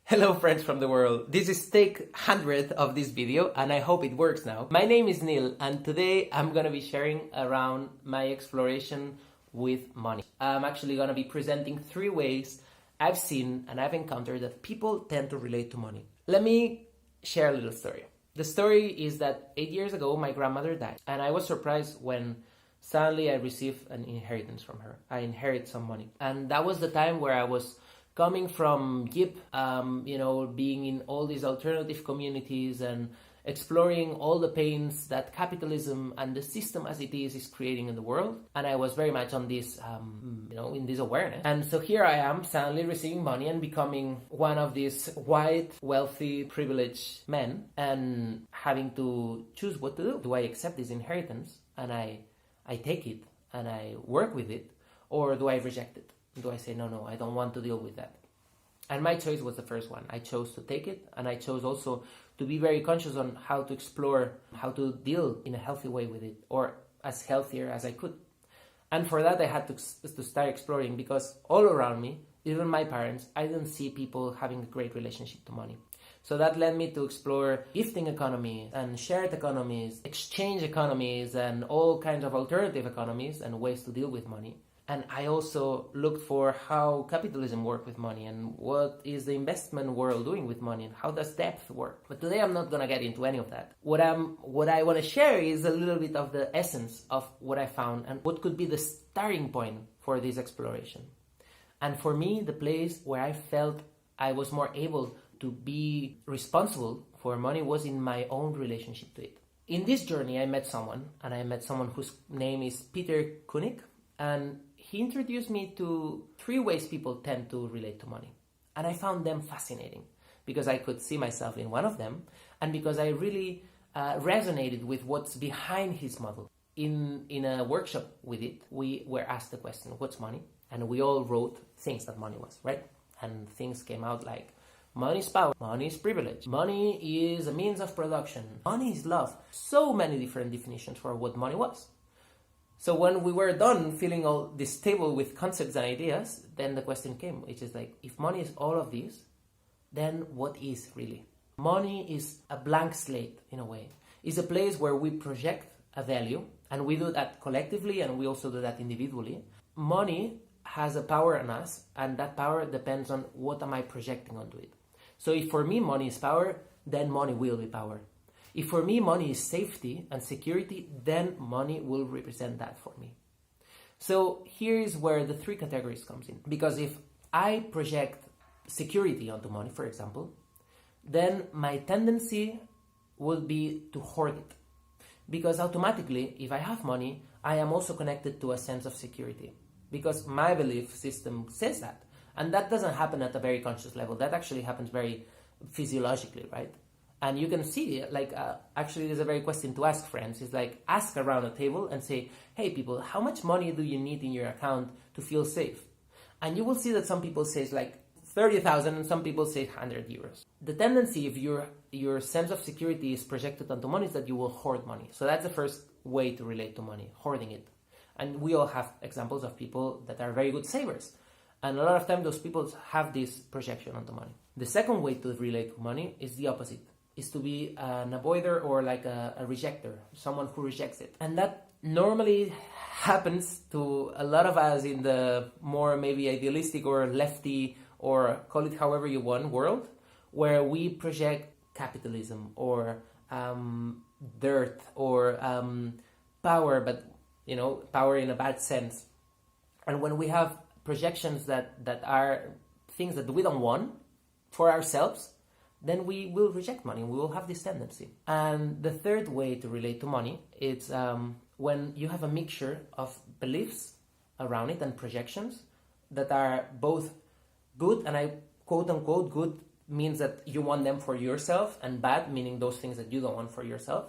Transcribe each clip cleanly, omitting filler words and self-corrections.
Hello friends from the world, this is take 100 of this video and I hope it works now. My name is Neil and today I'm gonna be sharing around my exploration with money. I'm actually gonna be presenting 3 ways I've seen and I've encountered that people tend to relate to money. Let me share a little story. The story is that 8 years ago my grandmother died and I was surprised when suddenly I received an inheritance from her. I inherited some money and that was the time where I was coming from YIP, being in all these alternative communities and exploring all the pains that capitalism and the system as it is creating in the world. And I was very much on this, in this awareness. And so here I am suddenly receiving money and becoming one of these white, wealthy, privileged men and having to choose what to do. Do I accept this inheritance and I take it and I work with it, or do I reject it? Do I say, no, I don't want to deal with that? And my choice was the first one. I chose to take it, and I chose also to be very conscious on how to explore, how to deal in a healthy way with it, or as healthier as I could. And for that, I had to start exploring, because all around me, even my parents, I didn't see people having a great relationship to money. So that led me to explore gifting economies and shared economies, exchange economies, and all kinds of alternative economies and ways to deal with money. And I also looked for how capitalism works with money and what is the investment world doing with money and how does depth work. But today I'm not going to get into any of that. What I want to share is a little bit of the essence of what I found and what could be the starting point for this exploration. And for me, the place where I felt I was more able to be responsible for money was in my own relationship to it. In this journey, I met someone whose name is Peter Koenig, and he introduced me to 3 ways people tend to relate to money. And I found them fascinating because I could see myself in one of them and because I really resonated with what's behind his model. In a workshop with it, we were asked the question, what's money? And we all wrote things that money was, right? And things came out like, money is power, money is privilege, money is a means of production, money is love. So many different definitions for what money was. So when we were done filling all this table with concepts and ideas, then the question came, which is like, if money is all of these, then what is really? Money is a blank slate, in a way. It's a place where we project a value, and we do that collectively, and we also do that individually. Money has a power on us, and that power depends on what am I projecting onto it. So if for me money is power, then money will be power. If for me money is safety and security, then money will represent that for me. So here is where the 3 categories comes in. Because if I project security onto money, for example, then my tendency would be to hoard it. Because automatically, if I have money, I am also connected to a sense of security. Because my belief system says that. And that doesn't happen at a very conscious level. That actually happens very physiologically, right? And you can see, actually there's a very question to ask friends. It's like, ask around a table and say, hey people, how much money do you need in your account to feel safe? And you will see that some people say like 30,000 and some people say 100 euros. The tendency, if your sense of security is projected onto money, is that you will hoard money. So that's the first way to relate to money, hoarding it. And we all have examples of people that are very good savers. And a lot of times those people have this projection onto money. The second way to relate to money is the opposite. Is to be an avoider or like a rejecter, someone who rejects it. And that normally happens to a lot of us in the more maybe idealistic or lefty, or call it however you want, world, where we project capitalism or dirt or power, but power in a bad sense. And when we have projections that are things that we don't want for ourselves, then we will reject money. We will have this tendency. And the third way to relate to money is when you have a mixture of beliefs around it and projections that are both good, and I quote unquote good means that you want them for yourself, and bad meaning those things that you don't want for yourself.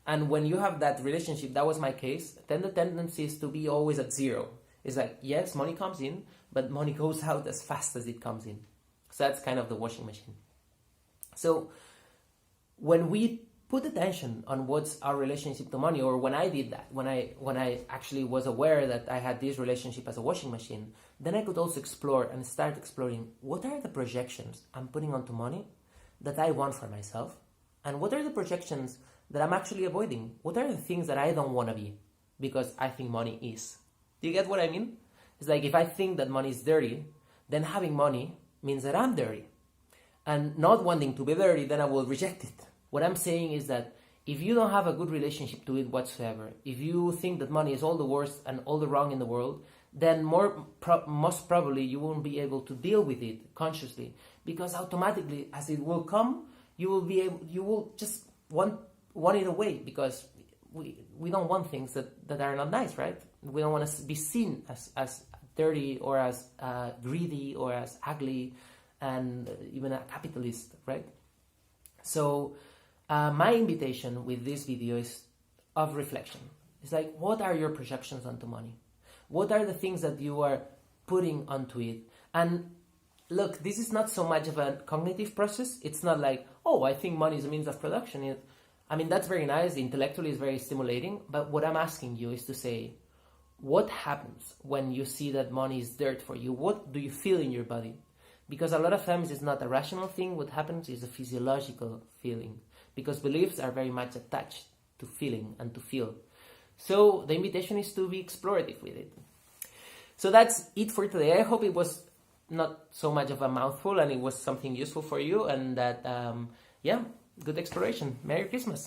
And when you have that relationship, that was my case, then the tendency is to be always at 0. It's like, yes, money comes in, but money goes out as fast as it comes in. So that's kind of the washing machine. So when we put attention on what's our relationship to money. Or when I did that, when I actually was aware that I had this relationship as a washing machine, then I could also explore and start exploring what are the projections I'm putting onto money that I want for myself, and what are the projections that I'm actually avoiding. What are the things that I don't want to be because I think money is. Do you get what I mean? It's like if I think that money is dirty, then having money means that I'm dirty. And not wanting to be dirty, then I will reject it. What I'm saying is that if you don't have a good relationship to it whatsoever, if you think that money is all the worst and all the wrong in the world, then most probably you won't be able to deal with it consciously, because automatically as it will come, you will just want it away, because we don't want things that are not nice, right? We don't want to be seen as dirty or as greedy or as ugly and even a capitalist, right? So my invitation with this video is of reflection. It's like, what are your projections onto money? What are the things that you are putting onto it? And look, this is not so much of a cognitive process. It's not like, oh, I think money is a means of production. I mean, that's very nice. Intellectually, it's very stimulating. But what I'm asking you is to say, what happens when you see that money is dirt for you? What do you feel in your body? Because a lot of times it's not a rational thing. What happens is a physiological feeling, because beliefs are very much attached to feeling and to feel. So the invitation is to be explorative with it. So that's it for today. I hope it was not so much of a mouthful and it was something useful for you, and that, good exploration. Merry Christmas.